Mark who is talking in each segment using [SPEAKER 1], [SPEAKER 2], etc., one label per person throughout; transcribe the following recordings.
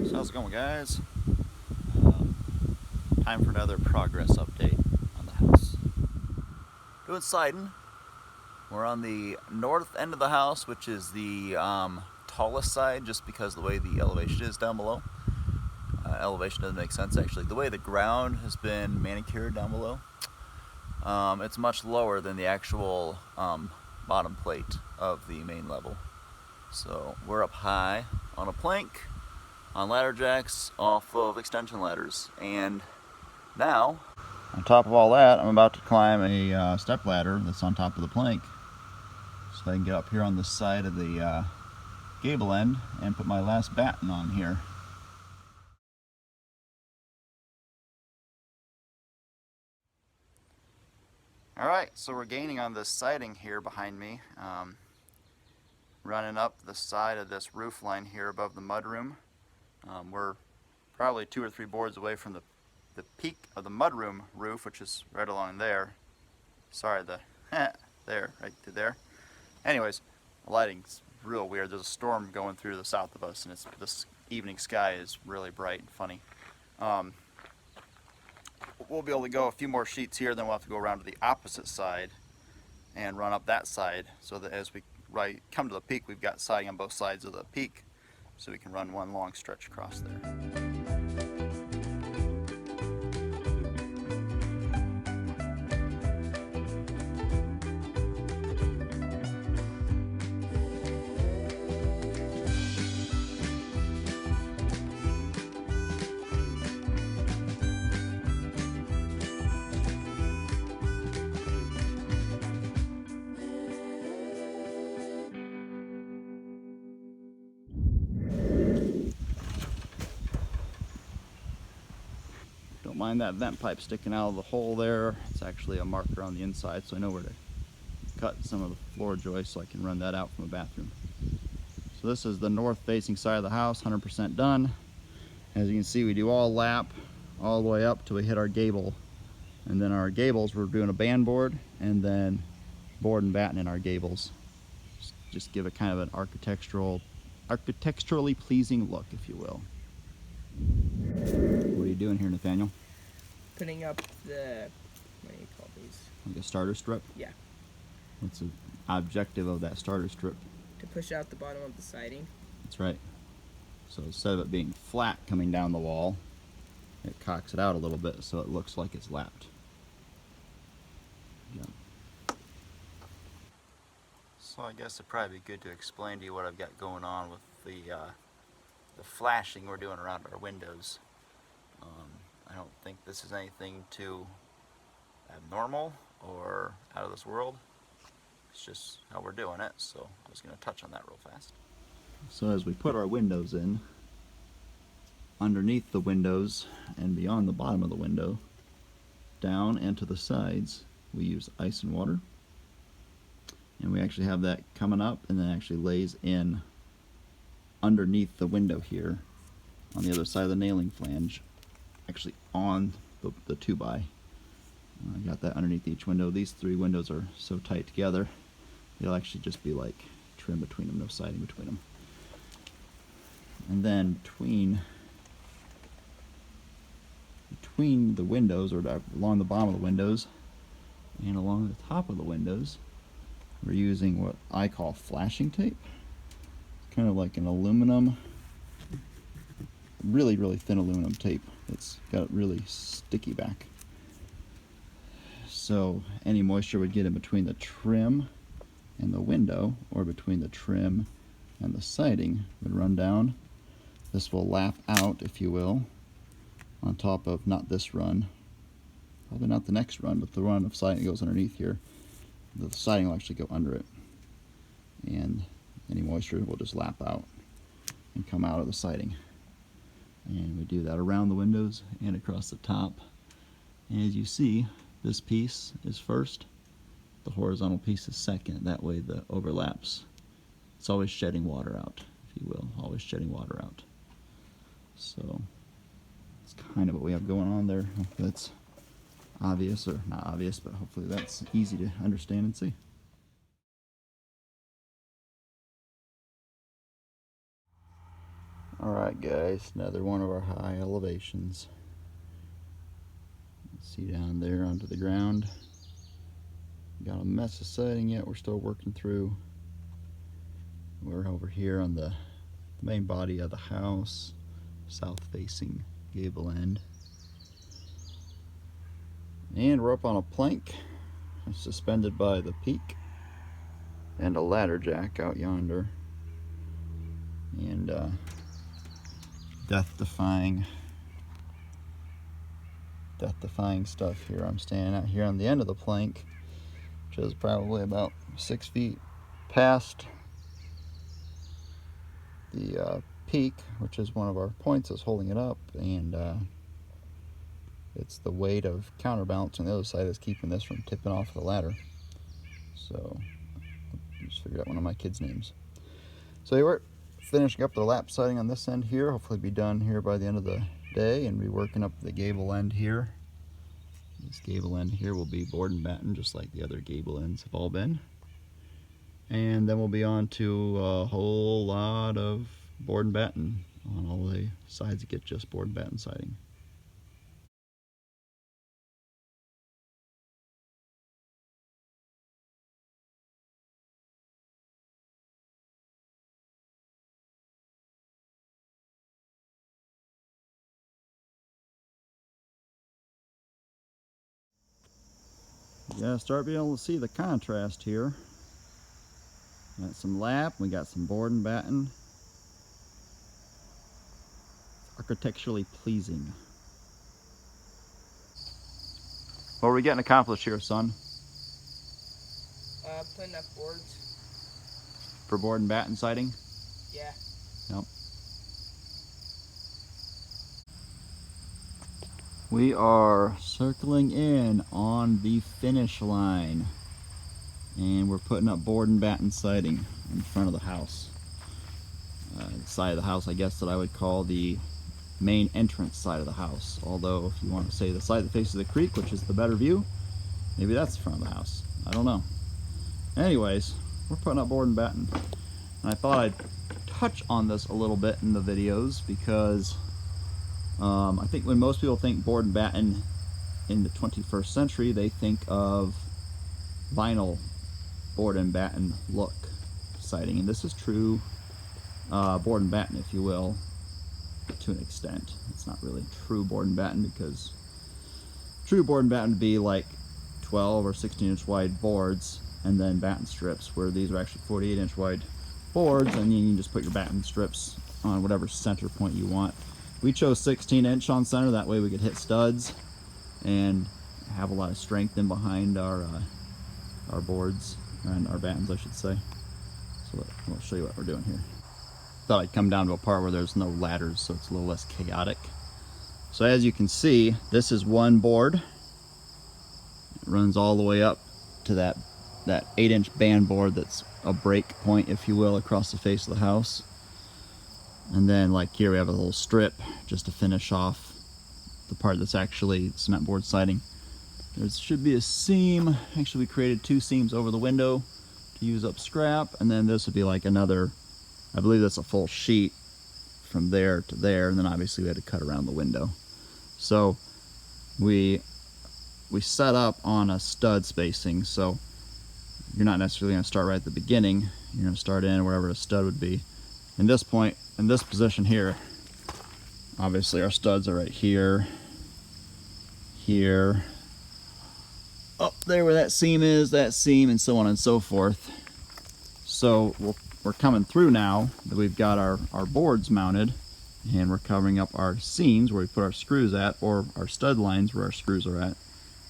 [SPEAKER 1] So how's it going, guys? Time for another progress update on the house. Doing siding. We're on the north end of the house, which is the tallest side, just because of the way the elevation is down below. Elevation doesn't make sense, actually. The way the ground has been manicured down below, it's much lower than the actual bottom plate of the main level. So we're up high on a plank, on ladder jacks off of extension ladders, and now on top of all that I'm about to climb a step ladder that's on top of the plank so I can get up here on the side of the gable end and put my last batten on here. Alright, so we're gaining on this siding here behind me, running up the side of this roof line here above the mudroom. We're probably 2 or 3 boards away from the peak of the mudroom roof, which is right along there. Sorry, there, right through there. Anyways, the lighting's real weird. There's a storm going through the south of us, and this evening sky is really bright and funny. We'll be able to go a few more sheets here, then we'll have to go around to the opposite side and run up that side, so that as we come to the peak, we've got siding on both sides of the peak, so we can run one long stretch across there. Don't mind that vent pipe sticking out of the hole there. It's actually a marker on the inside, so I know where to cut some of the floor joists so I can run that out from a bathroom. So this is the north facing side of the house, 100% done. As you can see, we do all lap all the way up till we hit our gable. And then our gables, we're doing a band board and then board and batten in our gables. Just give it kind of an architecturally pleasing look, if you will. What are you doing here, Nathaniel?
[SPEAKER 2] Putting up the, what do you call these?
[SPEAKER 1] Like a starter strip?
[SPEAKER 2] Yeah.
[SPEAKER 1] What's the objective of that starter strip?
[SPEAKER 2] To push out the bottom of the siding.
[SPEAKER 1] That's right. So instead of it being flat coming down the wall, it cocks it out a little bit so it looks like it's lapped. Yeah. So I guess it'd probably be good to explain to you what I've got going on with the flashing we're doing around our windows. I don't think this is anything too abnormal or out of this world. It's just how we're doing it, so I was going to touch on that real fast. So as we put our windows in, underneath the windows and beyond the bottom of the window, down and to the sides, we use ice and water. And we actually have that coming up and then actually lays in underneath the window here on the other side of the nailing flange, actually on the 2x. I got that underneath each window. These 3 windows are so tight together, it'll actually just be like trim between them, no siding between them. And then between the windows, or along the bottom of the windows and along the top of the windows, we're using what I call flashing tape. It's kind of like an aluminum, really thin aluminum tape. It's got really sticky back. So any moisture would get in between the trim and the window, or between the trim and the siding, would run down. This will lap out, if you will, on top of not this run, probably not the next run, but the run of siding that goes underneath here. The siding will actually go under it, and any moisture will just lap out and come out of the siding. And we do that around the windows and across the top. And as you see, this piece is first, the horizontal piece is second. That way the overlaps. It's always shedding water out, if you will, always shedding water out. So that's kind of what we have going on there. Hopefully that's obvious, or not obvious, but hopefully that's easy to understand and see. Alright guys, another one of our high elevations. See down there onto the ground. Got a mess of siding yet we're still working through. We're over here on the main body of the house, south facing gable end. And we're up on a plank suspended by the peak and a ladder jack out yonder. And death-defying stuff here. I'm standing out here on the end of the plank, which is probably about 6 feet past the peak, which is one of our points that's holding it up, and it's the weight of counterbalance on the other side that's keeping this from tipping off the ladder. So I just figured out one of my kids' names. So here we're finishing up the lap siding on this end here. Hopefully be done here by the end of the day, and be working up the gable end here. This gable end here will be board and batten, just like the other gable ends have all been. And then we'll be on to a whole lot of board and batten on all the sides that get just board and batten siding. Yeah, start being able to see the contrast here. Got some lap, we got some board and batten. Architecturally pleasing. What are we getting accomplished here, son?
[SPEAKER 2] Putting up boards.
[SPEAKER 1] For board and batten siding?
[SPEAKER 2] Yeah.
[SPEAKER 1] Yep. We are circling in on the finish line, and we're putting up board and batten siding in front of the house. The side of the house, I guess, that I would call the main entrance side of the house. Although, if you want to say the side that faces the creek, which is the better view, maybe that's the front of the house. I don't know. Anyways, we're putting up board and batten. And I thought I'd touch on this a little bit in the videos because I think when most people think board and batten in the 21st century, they think of vinyl board and batten look siding. And this is true board and batten, if you will, to an extent. It's not really true board and batten, because true board and batten would be like 12 or 16-inch wide boards and then batten strips, where these are actually 48-inch wide boards, and you can just put your batten strips on whatever center point you want. We chose 16-inch on center, that way we could hit studs and have a lot of strength in behind our boards, and our battens, I should say. So I'll show you what we're doing here. Thought I'd come down to a part where there's no ladders, so it's a little less chaotic. So as you can see, this is one board. It runs all the way up to that 8-inch band board that's a break point, if you will, across the face of the house. And then, like here, we have a little strip just to finish off the part that's actually cement board siding. There should be a seam. Actually, we created 2 seams over the window to use up scrap, and then this would be like another, I believe that's a full sheet from there to there, and then obviously we had to cut around the window. So we set up on a stud spacing, so you're not necessarily going to start right at the beginning. You're going to start in wherever the stud would be. In this point, in this position here, obviously our studs are right here, here, up there where that seam is, that seam, and so on and so forth. So we're coming through now that we've got our boards mounted, and we're covering up our seams where we put our screws at, or our stud lines where our screws are at,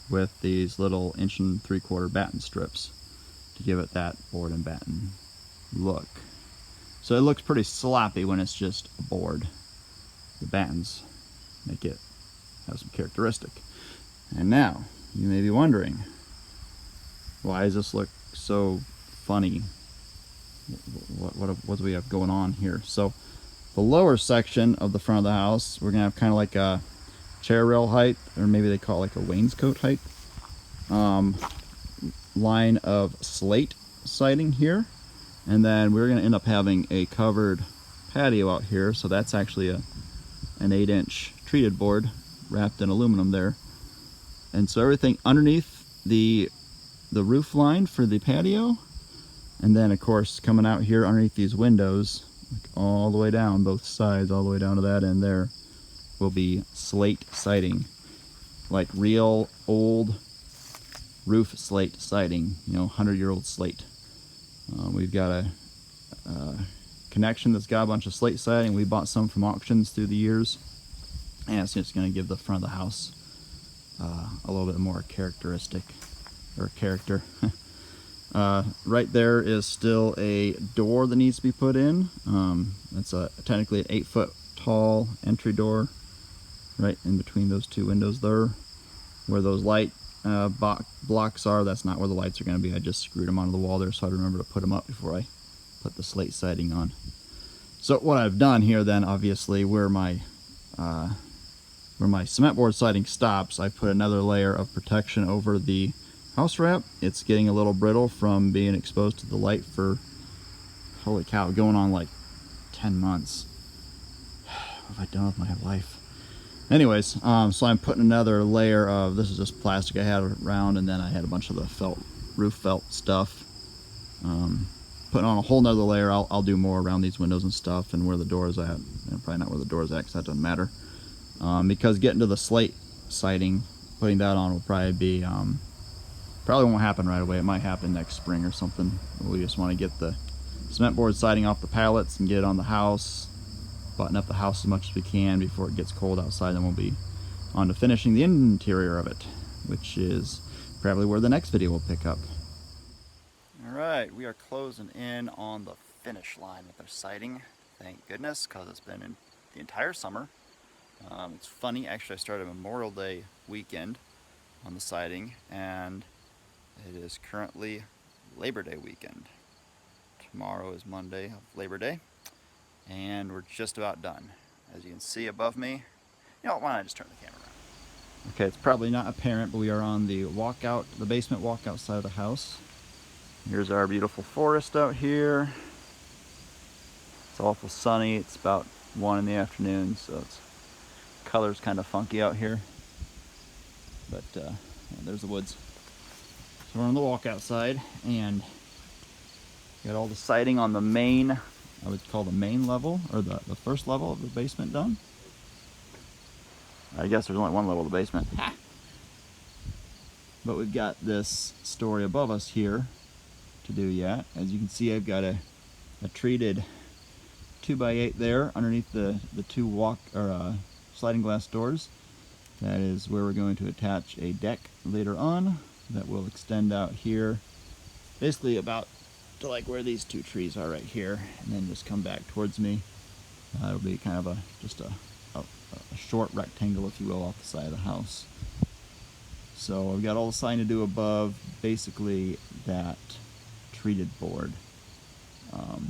[SPEAKER 1] with these little 1 3/4 batten strips to give it that board and batten look. So it looks pretty sloppy when it's just a board. The battens make it have some characteristic. And now, you may be wondering, why does this look so funny? What do we have going on here? So the lower section of the front of the house, we're gonna have kind of like a chair rail height, or maybe they call it like a wainscot height, line of slate siding here. And then we're going to end up having a covered patio out here, so that's actually an 8-inch treated board wrapped in aluminum there. And so everything underneath the roof line for the patio, and then of course coming out here underneath these windows, like all the way down both sides, all the way down to that end there, will be slate siding, like real old roof slate siding, you know, 100-year-old slate. We've got a connection that's got a bunch of slate siding. We bought some from auctions through the years, and it's just going to give the front of the house a little bit more characteristic, or character. Right there is still a door that needs to be put in. That's technically an 8-foot tall entry door right in between those two windows there. Where those light blocks are, that's not where the lights are going to be. I just screwed them onto the wall there so I'd remember to put them up before I put the slate siding on. So what I've done here then, obviously, where my cement board siding stops, I put another layer of protection over the house wrap. It's getting a little brittle from being exposed to the light for, holy cow, going on like 10 months. What have I done with my life? Anyways, so I'm putting another layer of, this is just plastic I had around, and then I had a bunch of the roof felt stuff. Putting on a whole nother layer. I'll do more around these windows and stuff, and where the door is at. And probably not where the door is at, because that doesn't matter. Because getting to the slate siding, putting that on will probably be, probably won't happen right away. It might happen next spring or something. We just want to get the cement board siding off the pallets and get it on the house, button up the house as much as we can before it gets cold outside. Then we'll be on to finishing the interior of it, which is probably where the next video will pick up. Alright, we are closing in on the finish line with our siding. Thank goodness, because it's been in the entire summer. It's funny, actually I started Memorial Day weekend on the siding, and it is currently Labor Day weekend. Tomorrow is Monday of Labor Day, and we're just about done. As you can see above me, you know, why don't I just turn the camera around? Okay, it's probably not apparent, but we are on the basement walkout side of the house. Here's our beautiful forest out here. It's awful sunny. It's about 1 in the afternoon, so color's kind of funky out here. But yeah, there's the woods. So we're on the walkout side, and got all the siding on the main, I would call the main level, or the first level of the basement done. I guess there's only one level of the basement. Ha! But we've got this story above us here to do yet. As you can see, I've got a treated 2x8 there underneath the two sliding glass doors. That is where we're going to attach a deck later on that will extend out here, basically about to like where these two trees are right here, and then just come back towards me. It'll be kind of just a short rectangle, if you will, off the side of the house. So I've got all the siding to do above, basically that treated board.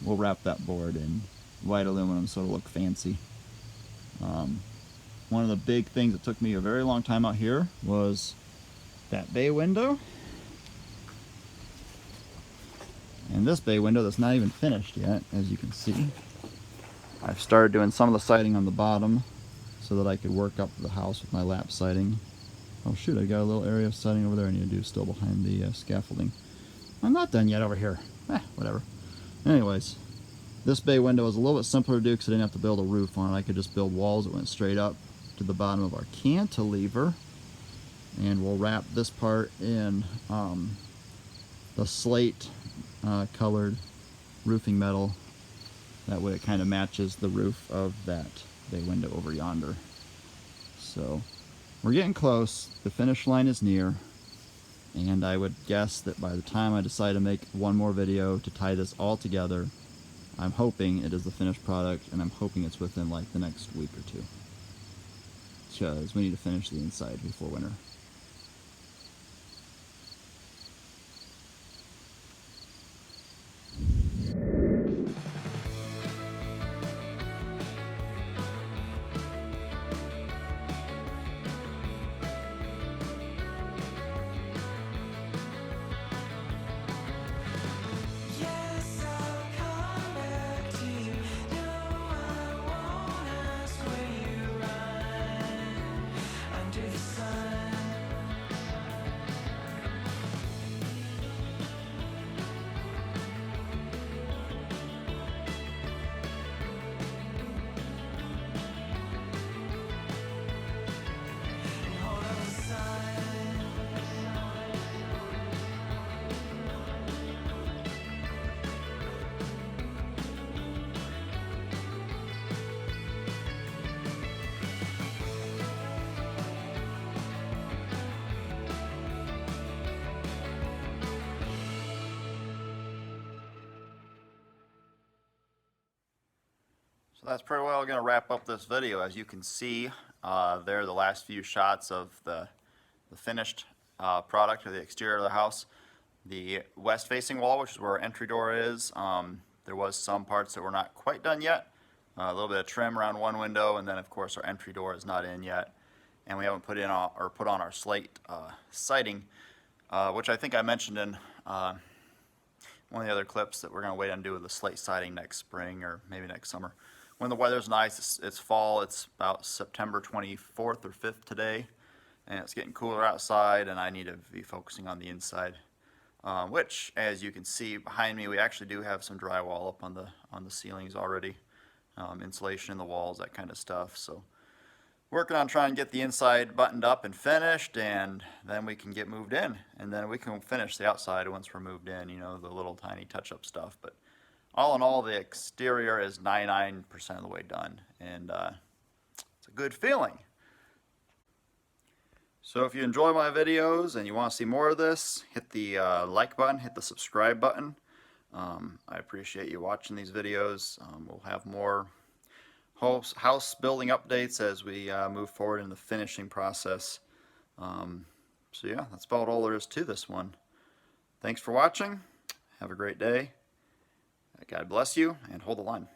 [SPEAKER 1] We'll wrap that board in white aluminum so it'll look fancy. One of the big things that took me a very long time out here was that bay window. And this bay window that's not even finished yet, as you can see. I've started doing some of the siding on the bottom so that I could work up the house with my lap siding. Oh shoot, I got a little area of siding over there I need to do still behind the scaffolding. I'm not done yet over here. Whatever. Anyways, this bay window is a little bit simpler to do because I didn't have to build a roof on it. I could just build walls that went straight up to the bottom of our cantilever. And we'll wrap this part in the slate colored roofing metal. That way it kind of matches the roof of that bay window over yonder. So we're getting close. The finish line is near. And I would guess that by the time I decide to make one more video to tie this all together, I'm hoping it is the finished product, and I'm hoping it's within like the next week or two. Because we need to finish the inside before winter. So that's pretty well going to wrap up this video. As you can see, there are the last few shots of the finished product of the exterior of the house. The west facing wall, which is where our entry door is, there was some parts that were not quite done yet. A little bit of trim around one window, and then of course our entry door is not in yet. And we haven't put on our slate siding, which I think I mentioned in one of the other clips, that we're going to wait and do with the slate siding next spring or maybe next summer. When the weather's nice, it's fall, it's about September 24th or 5th today, and it's getting cooler outside, and I need to be focusing on the inside. Which, as you can see behind me, we actually do have some drywall up on the ceilings already, insulation in the walls, that kind of stuff. So working on trying to get the inside buttoned up and finished, and then we can get moved in, and then we can finish the outside once we're moved in, you know, the little tiny touch-up stuff. But all in all, the exterior is 99% of the way done, and it's a good feeling. So if you enjoy my videos and you want to see more of this, hit the like button, hit the subscribe button. I appreciate you watching these videos. We'll have more house building updates as we move forward in the finishing process. So yeah, that's about all there is to this one. Thanks for watching. Have a great day. God bless you, and hold the line.